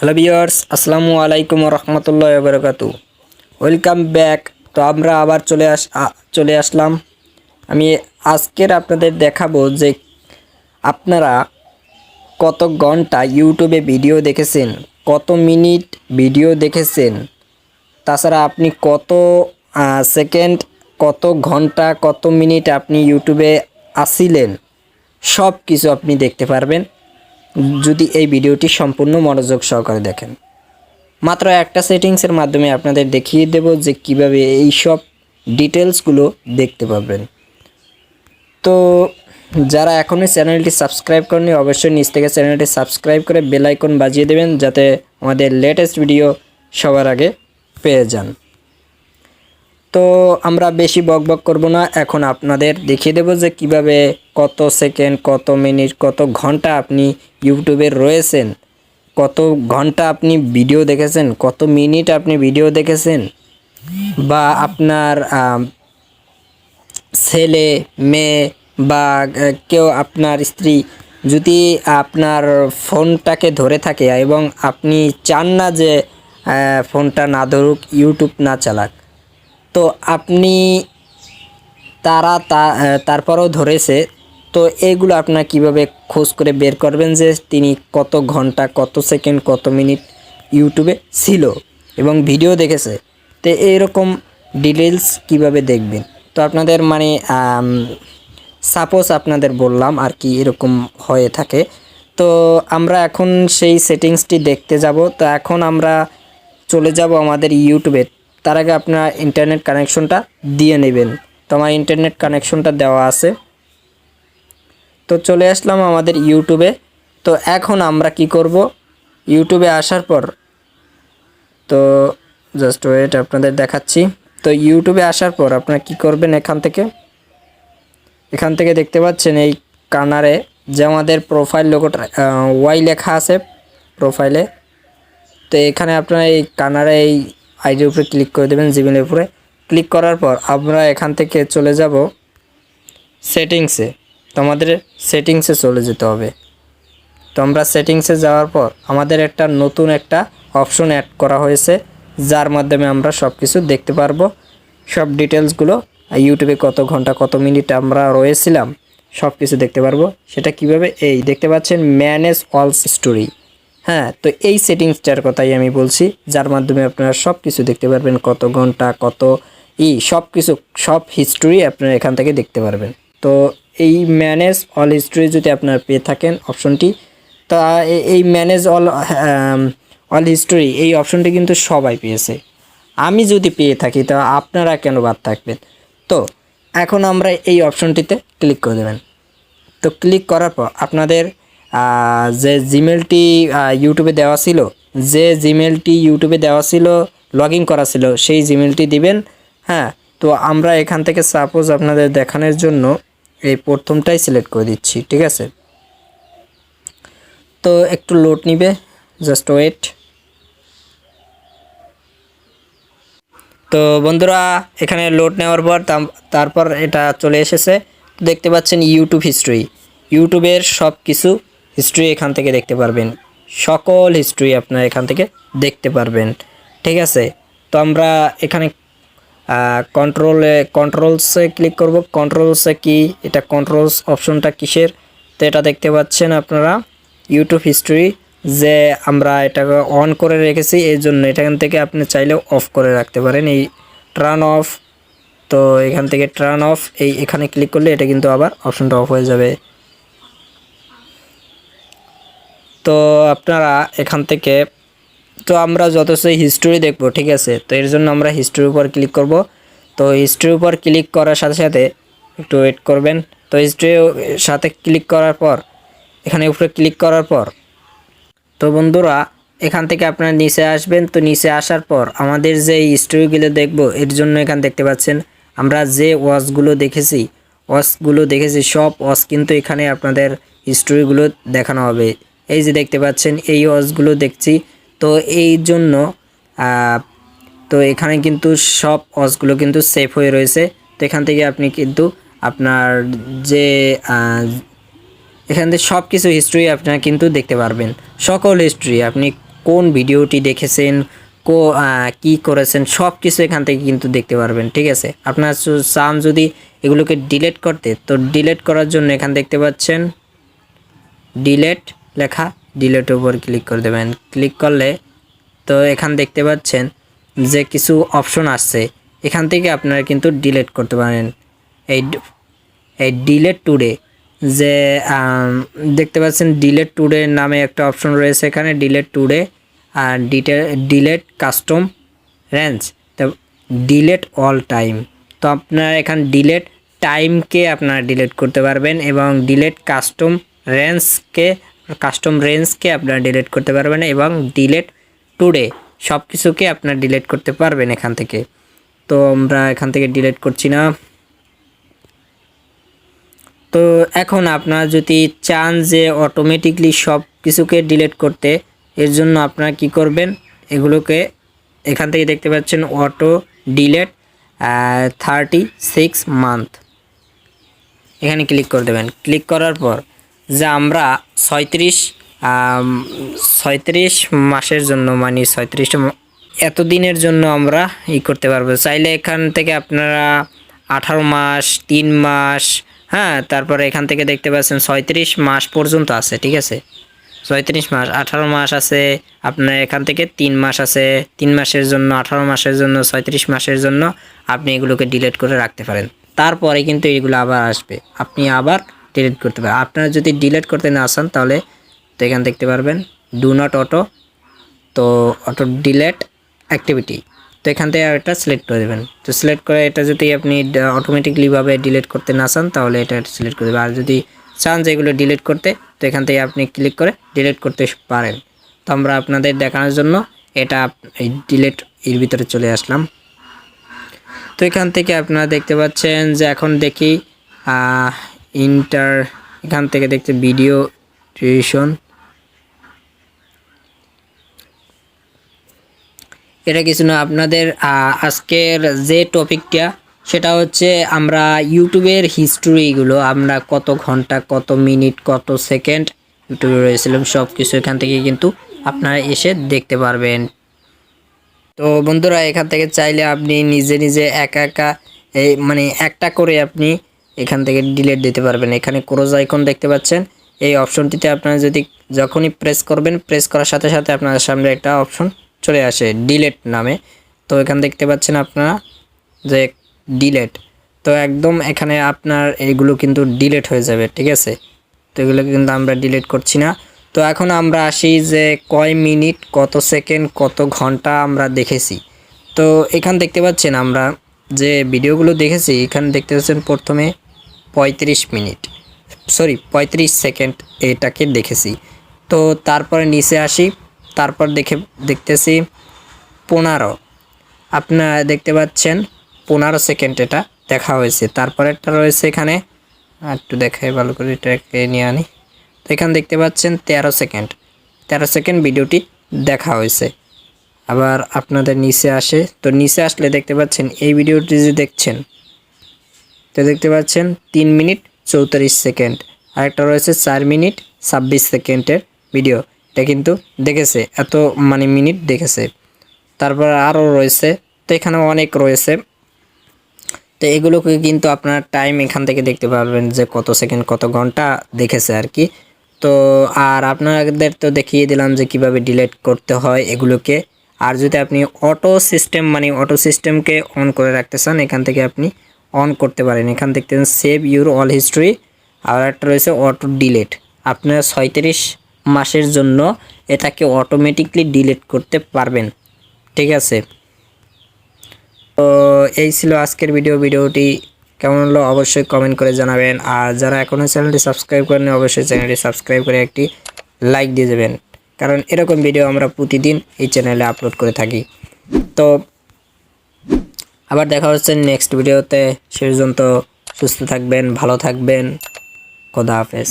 Hello viewers, আসসালামু আলাইকুম ওয়া রাহমাতুল্লাহি ওয়া বারাকাতুহু। Welcome back. তো আমরা আবার চলে আসলাম। আমি আজকের আপনাদের দেখাবো যে আপনারা কত ঘন্টা ইউটিউবে ভিডিও দেখেছেন, কত মিনিট ভিডিও দেখেছেন, তাছাড়া আপনি কত সেকেন্ড, কত ঘন্টা, কত মিনিট আপনি ইউটিউবে আসিলেন, সব কিছু আপনি দেখতে পারবেন যদি এই ভিডিওটি সম্পূর্ণ মনোযোগ সহকারে দেখেন। মাত্র একটা সেটিংসের মাধ্যমে আপনাদের দেখিয়ে দেব যে কিভাবে এই সব ডিটেলসগুলো দেখতে পাবেন। তো যারা এখনই চ্যানেলটি সাবস্ক্রাইব করেনি অবশ্যই নিচ থেকে চ্যানেলটি সাবস্ক্রাইব করে বেল আইকন বাজিয়ে দেবেন যাতে আমাদের লেটেস্ট ভিডিও সবার আগে পেয়ে যান। তো আমরা বেশি বকবক করব না, এখন আপনাদের দেখিয়ে দেব যে কিভাবে কত সেকেন্ড, কত মিনিট, কত ঘন্টা আপনি ইউটিউবে রয়েছেন, কত ঘন্টা আপনি ভিডিও দেখেছেন, কত মিনিট আপনি ভিডিও দেখেছেন, বা আপনার ছেলে মেয়ে বা কেউ আপনার স্ত্রী যদি আপনার ফোনটাকে ধরে থাকে এবং আপনি চান না যে ফোনটা না ধরুক, ইউটিউব না চালাক, তো আপনি তারপরেও ধরেছে, তো এইগুলো আপনার কিভাবে খোঁজ করে বের করবেন যে তিনি কত ঘন্টা, কত সেকেন্ড, কত মিনিট ইউটিউবে ছিল এবং ভিডিও দেখেছে। তো এইরকম ডিটেলস কিভাবে দেখবেন, তো আপনাদের মানে সাপোজ আপনাদের বললাম আর কি, এরকম হয়ে থাকে। তো আমরা এখন সেই সেটিংসটি দেখতে যাব। তো এখন আমরা চলে যাব আমাদের ইউটিউবে। তার আগে আপনার ইন্টারনেট কানেকশনটা দিয়ে নেবেন। তো আমার ইন্টারনেট কানেকশনটা দেওয়া আছে। তো চলে আসলাম আমাদের ইউটিউবে। তো এখন আমরা কি করব, ইউটিউবে আসার পর, তো জাস্ট ওয়েট আপনাদের দেখাচ্ছি। তো ইউটিউবে আসার পর আপনারা কি করবেন, এখান থেকে দেখতে পাচ্ছেন এই কানারে যে আমাদের প্রোফাইল লোগোটা ওয়াই লেখা আছে প্রোফাইলে। তো এখানে আপনারা এই কানারে এই আইডির উপরে ক্লিক করে দেবেন, জিমেলের উপরে ক্লিক করার পর আমরা এখান থেকে চলে যাব সেটিংসে। তো আমাদের সেটিংসে চলে যেতে হবে। তো আমরা সেটিংসে যাওয়ার পর আমাদের একটা নতুন একটা অপশন অ্যাড করা হয়েছে, যার মাধ্যমে আমরা সব কিছু দেখতে পারবো, সব ডিটেলসগুলো ইউটিউবে কত ঘন্টা, কত মিনিট আমরা রয়েছিলাম সব কিছু দেখতে পারবো। সেটা কিভাবে, এই দেখতে পাচ্ছেন ম্যানেজ অল স্টোরি। হ্যাঁ, তো এই সেটিংসটার কথাই আমি বলছি, যার মাধ্যমে আপনারা সব কিছু দেখতে পারবেন, কত ঘন্টা, কত সব কিছু, সব হিস্টোরি আপনারা এখান থেকে দেখতে পারবেন। তো এই ম্যানেজ অল হিস্টোরি যদি আপনারা পেয়ে থাকেন অপশনটি, তা এই ম্যানেজ অল হিস্টোরি এই অপশনটি কিন্তু সবাই পেয়েছে। আমি যদি পেয়ে থাকি তা আপনারা কেন বাদ থাকবেন। তো এখন আমরা এই অপশনটিতে ক্লিক করে দেবেন। তো ক্লিক করার পর আপনাদের যে জিমেলটি ইউটিউবে দেওয়া ছিল, লগ ইন করা ছিল, সেই জিমেলটি দিবেন। হ্যাঁ, তো আমরা এখান থেকে সাপোজ আপনাদের দেখানোর জন্য এই প্রথমটাই সিলেক্ট করে দিচ্ছি, ঠিক আছে। তো একটু লোড নিবে, জাস্ট ওয়েট। তো বন্ধুরা, এখানে লোড নেওয়ার পর তারপর এটা চলে এসেছে। দেখতে পাচ্ছেন ইউটিউব হিস্ট্রি, ইউটিউবের সব কিছু হিস্ট্রি এখান থেকে দেখতে পারবেন, সকল হিস্ট্রি আপনারা এখান থেকে দেখতে পারবেন, ঠিক আছে। তো আমরা এখানে কন্ট্রোলসে ক্লিক করব। কন্ট্রোলসে কি, এটা কন্ট্রোলস অপশনটা কিসের, তো এটা দেখতে পাচ্ছেন আপনারা ইউটিউব হিস্ট্রি, যে আমরা এটাকে অন করে রেখেছি, এই জন্য এখান থেকে আপনি চাইলেও অফ করে রাখতে পারেন, এই টার্ন অফ। তো এখান থেকে টার্ন অফ, এখানে ক্লিক করলে এটা কিন্তু আবার অপশনটা অফ হয়ে যাবে। তো আপনারা এখান থেকে, তো আমরা যথেষ্ট হিস্ট্রি দেখব, ঠিক আছে। তো এর জন্য আমরা হিস্ট্রির উপর ক্লিক করব। তো হিস্ট্রির উপর ক্লিক করার সাথে সাথে একটু ওয়েট করবেন। তো হিস্ট্রির সাথে ক্লিক করার পর, এখানে উপরে ক্লিক করার পর, তো বন্ধুরা এখান থেকে আপনারা নিচে আসবেন। তো নিচে আসার পর আমাদের যে হিস্ট্রিগুলো দেখব, এর জন্য এখানে দেখতে পাচ্ছেন আমরা যে ওয়াচগুলো দেখেছি সব ওয়াচ কিন্তু এখানে আপনাদের হিস্ট্রিগুলো দেখানো হবে। এই যে দেখতে পাচ্ছেন এই ওয়াচগুলো দেখছি, তো এই জন্য তো এখানে কিন্তু সব ওয়াচগুলো কিন্তু সেভ হয়ে রয়েছে। তো এখান থেকে আপনি কিন্তু আপনার যে এখান থেকে সব কিছু হিস্ট্রি আপনারা কিন্তু দেখতে পারবেন, সকল হিস্ট্রি আপনি কোন ভিডিওটি দেখেছেন, কি করেছেন সব কিছু এখান থেকে কিন্তু দেখতে পারবেন। ঠিক আছে, আপনার চান যদি এগুলোকে ডিলিট করতে, তো ডিলিট করার জন্য এখান দেখতে পাচ্ছেন ডিলিট লেখা, ডিলিটের উপর ক্লিক করে দেবেন। ক্লিক করলে তো এখান দেখতে পাচ্ছেন যে কিছু অপশন আসছে, এখান থেকে আপনারা কিন্তু ডিলিট করতে পারেন। এই ডিলিট টুডে যে দেখতে পাচ্ছেন ডিলিট টুডে নামে একটা অপশন রয়েছে এখানে, ডিলিট টুডে আর ডিলিট কাস্টম রেঞ্জ, তো ডিলিট অল টাইম। তো আপনারা এখানে ডিলিট টাইমকে আপনারা ডিলিট করতে পারবেন এবং ডিলিট কাস্টম রেঞ্জকে আপনারা ডিলিট করতে পারবেন এবং ডিলিট টুডে সব কিছুকে আপনারা ডিলিট করতে পারবেন এখান থেকে। তো আমরা এখান থেকে ডিলিট করছি না। তো এখন আপনারা যদি চান যে অটোমেটিকলি সব কিছুকে ডিলিট করতে, এর জন্য আপনারা কি করবেন, এগুলোকে এখান থেকে দেখতে পাচ্ছেন অটো ডিলিট 36 মান্থ, এখানে ক্লিক করে দেবেন। ক্লিক করার পর যে আমরা 36 মাসের জন্য, মানে 36 এতদিনের জন্য আমরা করতে পারবো। চাইলে এখান থেকে আপনারা 18 মাস, 3 মাস, হ্যাঁ, তারপরে এখান থেকে দেখতে পাচ্ছেন 36 মাস পর্যন্ত আছে। ঠিক আছে, 36 মাস, 18 মাস আছে, আপনার এখান থেকে 3 মাস আছে, 3 মাসের জন্য, 18 মাসের জন্য, 36 মাসের জন্য আপনি এগুলোকে ডিলিট করে রাখতে পারেন। তারপরে কিন্তু এগুলো আবার আসবে, আপনি আবার ডিলিট করতে পারেন। আপনারা যদি ডিলিট করতে না চান তাহলে তো এখানে দেখতে পারবেন ডু নট অটো, তো অটো ডিলিট অ্যাক্টিভিটি, তো এখান থেকে এটা সিলেক্ট করে দেবেন। তো সিলেক্ট করে এটা যদি আপনি অটোমেটিকলিভাবে ডিলিট করতে না চান তাহলে এটা সিলেক্ট করে দেবেন। আর যদি চান যে এগুলো ডিলিট করতে, তো এখান থেকে আপনি ক্লিক করে ডিলিট করতে পারেন। তো আমরা আপনাদের দেখানোর জন্য এটা এই ডিলিট এর ভিতরে চলে আসলাম। তো এখান থেকে আপনারা দেখতে পাচ্ছেন যে এখন দেখি এখান থেকে দেখতে ভিডিও ডিউরেশন, এটা কিছু না, আপনাদের আজকের যে টপিকটা সেটা হচ্ছে আমরা ইউটিউবের হিস্ট্রিগুলো, আমরা কত ঘন্টা, কত মিনিট, কত সেকেন্ড ইউটিউবে রয়েছিলাম সব কিছু এখান থেকে কিন্তু আপনারা এসে দেখতে পারবেন। তো বন্ধুরা এখান থেকে চাইলে আপনি নিজে নিজে একা মানে একটা করে আপনি এখান থেকে ডিলিট দিতে পারবেন। এখানে ক্রস আইকন দেখতে পাচ্ছেন, এই অপশনটিতে আপনারা যদি যখনই প্রেস করবেন, প্রেস করার সাথে সাথে আপনার সামনে একটা অপশন চলে আসে ডিলিট নামে। তো এখানে দেখতে পাচ্ছেন আপনারা যে ডিলিট, তো একদম এখানে আপনার এইগুলো কিন্তু ডিলিট হয়ে যাবে। ঠিক আছে, তো এগুলো কিন্তু আমরা ডিলিট করছি না। তো এখন আমরা আসি যে কয় মিনিট, কত সেকেন্ড, কত ঘন্টা আমরা দেখেছি। তো এখান দেখতে পাচ্ছেন আমরা যে ভিডিওগুলো দেখেছি, এখানে দেখতে পাচ্ছেন প্রথমে 35 সেকেন্ড এটাকে দেখেছি। তো তারপরে নিচে আসি, তারপর দেখতেছি 15, আপনারা দেখতে পাচ্ছেন 15 সেকেন্ড এটা দেখা হয়েছে। তারপর একটা রয়েছে এখানে, একটু দেখাই ভালো করে, এটাকে নিয়ে আনি। তো এখানে দেখতে পাচ্ছেন 13 সেকেন্ড ভিডিওটি দেখা হয়েছে। আবার আপনাদের নিচে আসে, তো নিচে আসলে দেখতে পাচ্ছেন এই ভিডিওটি যে দেখছেন, তো দেখতে পাচ্ছেন 3 মিনিট 34 সেকেন্ড, আরেকটা রয়েছে 4 মিনিট 26 সেকেন্ডের ভিডিও, এটা কিন্তু দেখেছে, এত মানে মিনিট দেখেছে। তারপর আরও রয়েছে, তো এখানে অনেক রয়েছে। তো এগুলোকে কিন্তু আপনার টাইম এখান থেকে দেখতে পারবেন যে কত সেকেন্ড, কত ঘন্টা দেখেছে আর কি। তো আর আপনাদের তো দেখিয়ে দিলাম যে কিভাবে ডিলিট করতে হয় এগুলোকে। আর যদি আপনি অটো সিস্টেমকে অন করে রাখতে চান, এখান থেকে আপনি অন করতে পারেন। এখান থেকে সেভ ইউর অল হিস্ট্রি, আর একটা রয়েছে অটো ডিলিট, আপনারা 36 মাসের জন্য এটাকে অটোমেটিকলি ডিলিট করতে পারবেন। ঠিক আছে, তো এই ছিল আজকের ভিডিওটি কেমন হলো অবশ্যই কমেন্ট করে জানাবেন। আর যারা এখনও চ্যানেলটি সাবস্ক্রাইব করেনি অবশ্যই চ্যানেলটি সাবস্ক্রাইব করে একটি লাইক দিয়ে দেবেন, কারণ এরকম ভিডিও আমরা প্রতিদিন এই চ্যানেলে আপলোড করে থাকি। তো আবার দেখা হচ্ছে নেক্সট ভিডিওতে, সে পর্যন্ত সুস্থ থাকবেন, ভালো থাকবেন, খোদা হাফেজ।